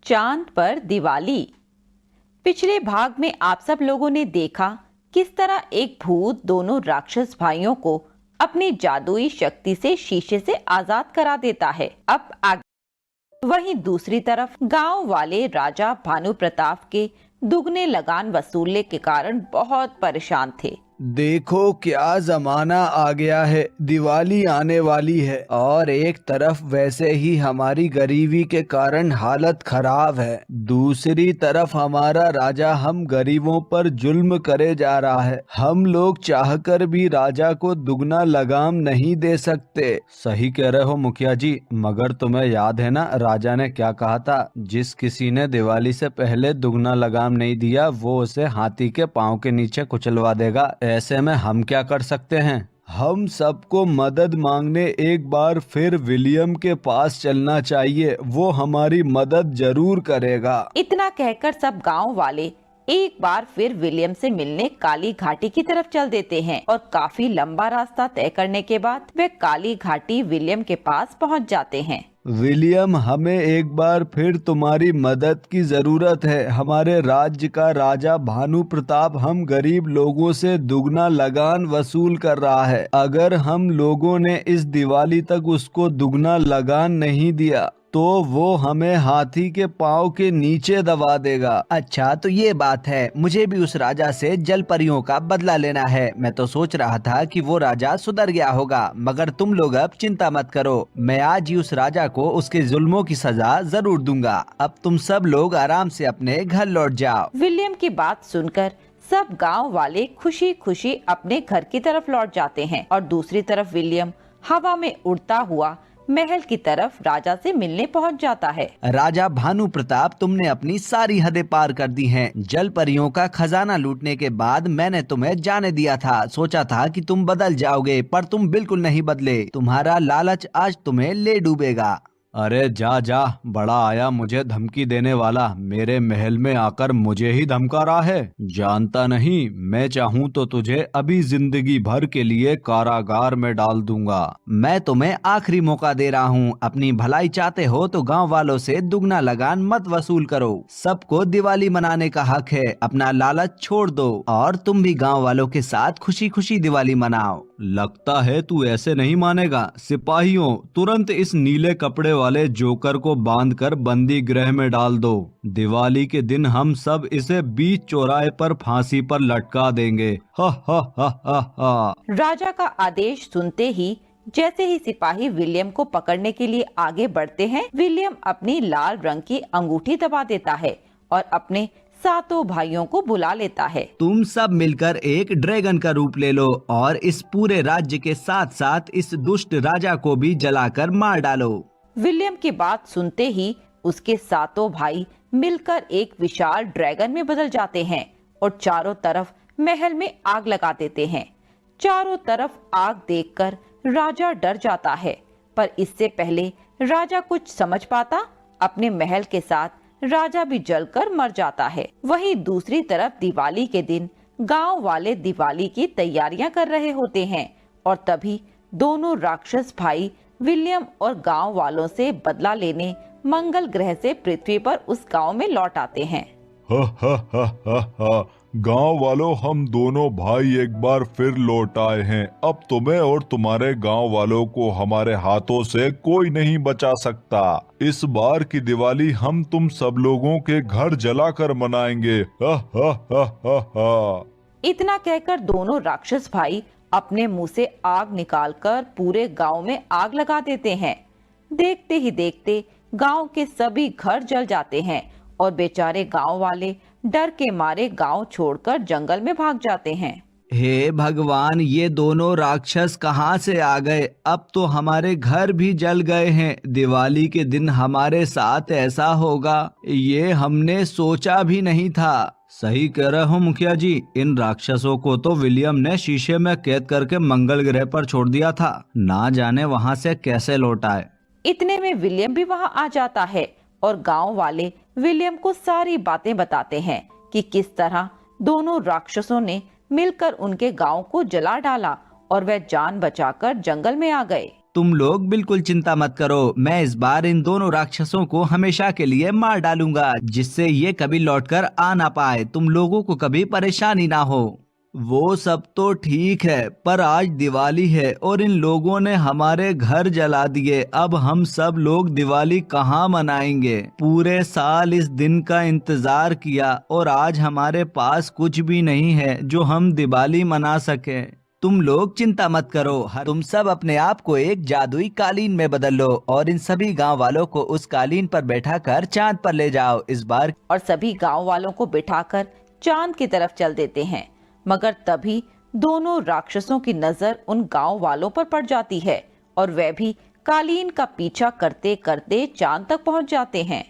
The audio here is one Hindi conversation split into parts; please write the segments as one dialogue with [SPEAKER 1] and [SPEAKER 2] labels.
[SPEAKER 1] चांद पर दिवाली। पिछले भाग में आप सब लोगों ने देखा किस तरह एक भूत दोनों राक्षस भाइयों को अपनी जादुई शक्ति से शीशे से आजाद करा देता है। अब आगे वहीं दूसरी तरफ गांव वाले राजा भानु प्रताप के दुगने लगान वसूलने के कारण बहुत परेशान थे।
[SPEAKER 2] देखो क्या जमाना आ गया है, दिवाली आने वाली है और एक तरफ वैसे ही हमारी गरीबी के कारण हालत खराब है, दूसरी तरफ हमारा राजा हम गरीबों पर जुल्म करे जा रहा है। हम लोग चाहकर भी राजा को दुगना लगाम नहीं दे सकते। सही कह रहे हो मुखिया जी, मगर तुम्हें याद है ना राजा ने क्या कहा था, जिस किसी ने दिवाली से पहले दुगना लगाम नहीं दिया वो उसे हाथी के पांव के नीचे कुचलवा देगा। ऐसे में हम क्या कर सकते हैं? हम सबको मदद मांगने एक बार फिर विलियम के पास चलना चाहिए, वो हमारी मदद जरूर करेगा।
[SPEAKER 1] इतना कहकर सब गांव वाले एक बार फिर विलियम से मिलने काली घाटी की तरफ चल देते हैं और काफी लंबा रास्ता तय करने के बाद वे काली घाटी विलियम के पास पहुंच जाते हैं।
[SPEAKER 2] विलियम, हमें एक बार फिर तुम्हारी मदद की जरूरत है। हमारे राज्य का राजा भानु प्रताप हम गरीब लोगों से दुगना लगान वसूल कर रहा है। अगर हम लोगों ने इस दिवाली तक उसको दुगना लगान नहीं दिया तो वो हमें हाथी के पाँव के नीचे दबा देगा।
[SPEAKER 3] अच्छा तो ये बात है, मुझे भी उस राजा से जल परियों का बदला लेना है। मैं तो सोच रहा था कि वो राजा सुधर गया होगा, मगर तुम लोग अब चिंता मत करो, मैं आज ही उस राजा को उसके जुल्मों की सजा जरूर दूंगा। अब तुम सब लोग आराम से अपने घर लौट जाओ।
[SPEAKER 1] विलियम की बात सुनकर सब गाँव वाले खुशी खुशी अपने घर की तरफ लौट जाते हैं और दूसरी तरफ विलियम हवा में उड़ता हुआ महल की तरफ राजा से मिलने पहुंच जाता है।
[SPEAKER 3] राजा भानु प्रताप, तुमने अपनी सारी हदें पार कर दी हैं। जल परियों का खजाना लूटने के बाद मैंने तुम्हें जाने दिया था। सोचा था कि तुम बदल जाओगे, पर तुम बिल्कुल नहीं बदले। तुम्हारा लालच आज तुम्हें ले डूबेगा।
[SPEAKER 2] अरे जा जा, बड़ा आया मुझे धमकी देने वाला, मेरे महल में आकर मुझे ही धमका रहा है। जानता नहीं, मैं चाहूँ तो तुझे अभी जिंदगी भर के लिए कारागार में डाल दूंगा।
[SPEAKER 3] मैं तुम्हें आखिरी मौका दे रहा हूँ, अपनी भलाई चाहते हो तो गांव वालों से दुगना लगान मत वसूल करो। सबको दिवाली मनाने का हक है, अपना लालच छोड़ दो और तुम भी गाँव वालों के साथ खुशी खुशी दिवाली मनाओ।
[SPEAKER 2] लगता है तू ऐसे नहीं मानेगा। सिपाहियों, तुरंत इस नीले कपड़े वाले जोकर को बांधकर बंदी गृह में डाल दो। दिवाली के दिन हम सब इसे बीच चौराहे पर फांसी पर लटका देंगे। हा हा हा हा हा।
[SPEAKER 1] राजा का आदेश सुनते ही जैसे ही सिपाही विलियम को पकड़ने के लिए आगे बढ़ते हैं, विलियम अपनी लाल रंग की अंगूठी दबा देता है और अपने सातों भाइयों को बुला लेता है।
[SPEAKER 3] तुम सब मिलकर एक ड्रैगन का रूप ले लो और इस पूरे राज्य के साथ साथ इस दुष्ट राजा को भी जलाकर मार डालो।
[SPEAKER 1] विलियम की बात सुनते ही उसके सातों भाई मिलकर एक विशाल ड्रैगन में बदल जाते हैं और चारों तरफ महल में आग लगा देते हैं। चारों तरफ आग देखकर राजा डर जाता है, पर इससे पहले राजा कुछ समझ पाता, अपने महल के साथ राजा भी जलकर मर जाता है। वहीं दूसरी तरफ दिवाली के दिन गांव वाले दिवाली की तैयारियां कर रहे होते हैं और तभी दोनों राक्षस भाई विलियम और गांव वालों से बदला लेने मंगल ग्रह से पृथ्वी पर उस गांव में लौट आते हैं।
[SPEAKER 4] गांव वालों, हम दोनों भाई एक बार फिर लौट आए हैं। अब तुम्हें और तुम्हारे गांव वालों को हमारे हाथों से कोई नहीं बचा सकता। इस बार की दिवाली हम तुम सब लोगों के घर जलाकर मनाएंगे।
[SPEAKER 1] इतना कहकर दोनों राक्षस भाई अपने मुंह से आग निकालकर पूरे गांव में आग लगा देते हैं। देखते ही देखते गांव के सभी घर जल जाते हैं और बेचारे गांव वाले डर के मारे गांव छोड़कर जंगल में भाग जाते हैं।
[SPEAKER 3] हे भगवान, ये दोनों राक्षस कहाँ से आ गए? अब तो हमारे घर भी जल गए हैं। दिवाली के दिन हमारे साथ ऐसा होगा, ये हमने सोचा भी नहीं था।
[SPEAKER 2] सही कह रहे हो मुखिया जी, इन राक्षसों को तो विलियम ने शीशे में कैद करके मंगल ग्रह पर छोड़ दिया था, ना जाने वहाँ से कैसे लौट आए।
[SPEAKER 1] इतने में विलियम भी वहाँ आ जाता है और गांव वाले विलियम को सारी बातें बताते हैं कि किस तरह दोनों राक्षसों ने मिलकर उनके गांव को जला डाला और वह जान बचाकर जंगल में आ गए।
[SPEAKER 3] तुम लोग बिल्कुल चिंता मत करो, मैं इस बार इन दोनों राक्षसों को हमेशा के लिए मार डालूंगा, जिससे ये कभी लौटकर आ ना पाए, तुम लोगों को कभी परेशानी ना हो। वो सब तो ठीक है, पर आज दिवाली है और इन लोगों ने हमारे घर जला दिए। अब हम सब लोग दिवाली कहाँ मनाएंगे? पूरे साल इस दिन का इंतजार किया और आज हमारे पास कुछ भी नहीं है जो हम दिवाली मना सके। तुम लोग चिंता मत करो, तुम सब अपने आप को एक जादुई कालीन में बदल लो और इन सभी गांव वालों को उस कालीन पर बैठाकर चांद पर ले जाओ इस बार।
[SPEAKER 1] और सभी गांव वालों को बिठाकर चांद की तरफ चल देते हैं, मगर तभी दोनों राक्षसों की नजर उन गांव वालों पर पड़ जाती है और वे भी कालीन का पीछा करते करते चांद तक पहुंच जाते हैं।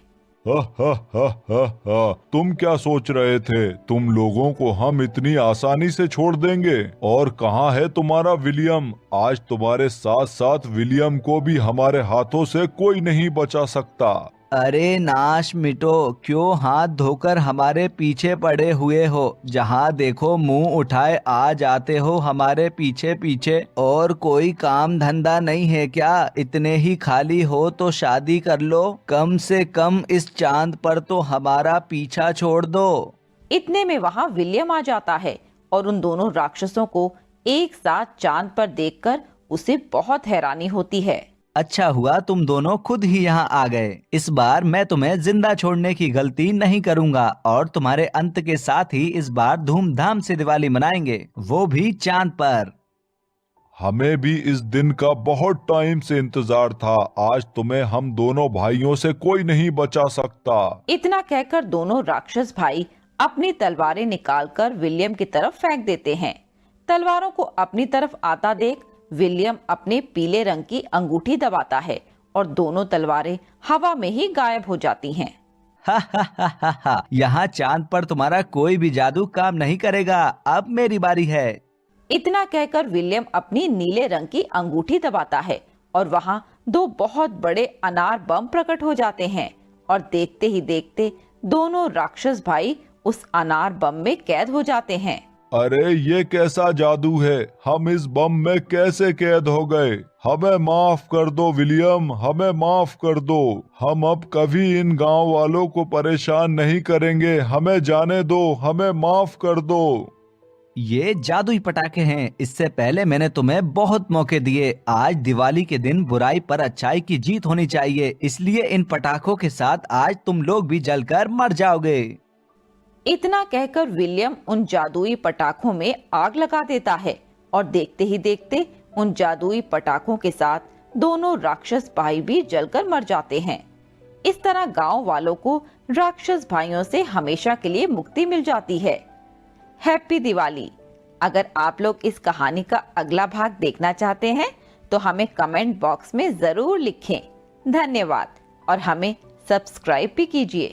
[SPEAKER 4] हा, तुम क्या सोच रहे थे? तुम लोगों को हम इतनी आसानी से छोड़ देंगे? और कहाँ है तुम्हारा विलियम? आज तुम्हारे साथ साथ विलियम को भी हमारे हाथों से कोई नहीं बचा सकता।
[SPEAKER 3] अरे नाश मिटो, क्यों हाथ धोकर हमारे पीछे पड़े हुए हो? जहाँ देखो मुंह उठाए आ जाते हो हमारे पीछे पीछे। और कोई काम धंधा नहीं है क्या? इतने ही खाली हो तो शादी कर लो, कम से कम इस चांद पर तो हमारा पीछा छोड़ दो।
[SPEAKER 1] इतने में वहाँ विलियम आ जाता है और उन दोनों राक्षसों को एक साथ चांद पर देखकर उसे बहुत हैरानी होती है।
[SPEAKER 3] अच्छा हुआ तुम दोनों खुद ही यहाँ आ गए। इस बार मैं तुम्हें जिंदा छोड़ने की गलती नहीं करूंगा और तुम्हारे अंत के साथ ही इस बार धूमधाम से दिवाली मनाएंगे, वो भी चांद पर।
[SPEAKER 4] हमें भी इस दिन का बहुत टाइम से इंतजार था। आज तुम्हें हम दोनों भाइयों से कोई नहीं बचा सकता।
[SPEAKER 1] इतना कहकर दोनों राक्षस भाई अपनी तलवारें निकालकर विलियम की तरफ फेंक देते हैं। तलवारों को अपनी तरफ आता देख विलियम अपने पीले रंग की अंगूठी दबाता है और दोनों तलवारें हवा में ही गायब हो जाती हैं।
[SPEAKER 3] हा, यहाँ चांद पर तुम्हारा कोई भी जादू काम नहीं करेगा, अब मेरी बारी है।
[SPEAKER 1] इतना कहकर विलियम अपनी नीले रंग की अंगूठी दबाता है और वहाँ दो बहुत बड़े अनार बम प्रकट हो जाते हैं और देखते ही देखते दोनों राक्षस भाई उस अनार बम में कैद हो जाते हैं।
[SPEAKER 4] अरे ये कैसा जादू है? हम इस बम में कैसे कैद हो गए? हमें माफ कर दो विलियम, हमें माफ कर दो। हम अब कभी इन गांव वालों को परेशान नहीं करेंगे। हमें जाने दो, हमें माफ कर दो।
[SPEAKER 3] ये जादुई पटाखे हैं, इससे पहले मैंने तुम्हें बहुत मौके दिए। आज दिवाली के दिन बुराई पर अच्छाई की जीत होनी चाहिए, इसलिए इन पटाखों के साथ आज तुम लोग भी जलकर मर जाओगे।
[SPEAKER 1] इतना कहकर विलियम उन जादुई पटाखों में आग लगा देता है और देखते ही देखते उन जादुई पटाखों के साथ दोनों राक्षस भाई भी जलकर मर जाते हैं। इस तरह गांव वालों को राक्षस भाइयों से हमेशा के लिए मुक्ति मिल जाती है। हैप्पी दिवाली। अगर आप लोग इस कहानी का अगला भाग देखना चाहते हैं तो हमें कमेंट बॉक्स में जरूर लिखें। धन्यवाद और हमें सब्सक्राइब भी कीजिए।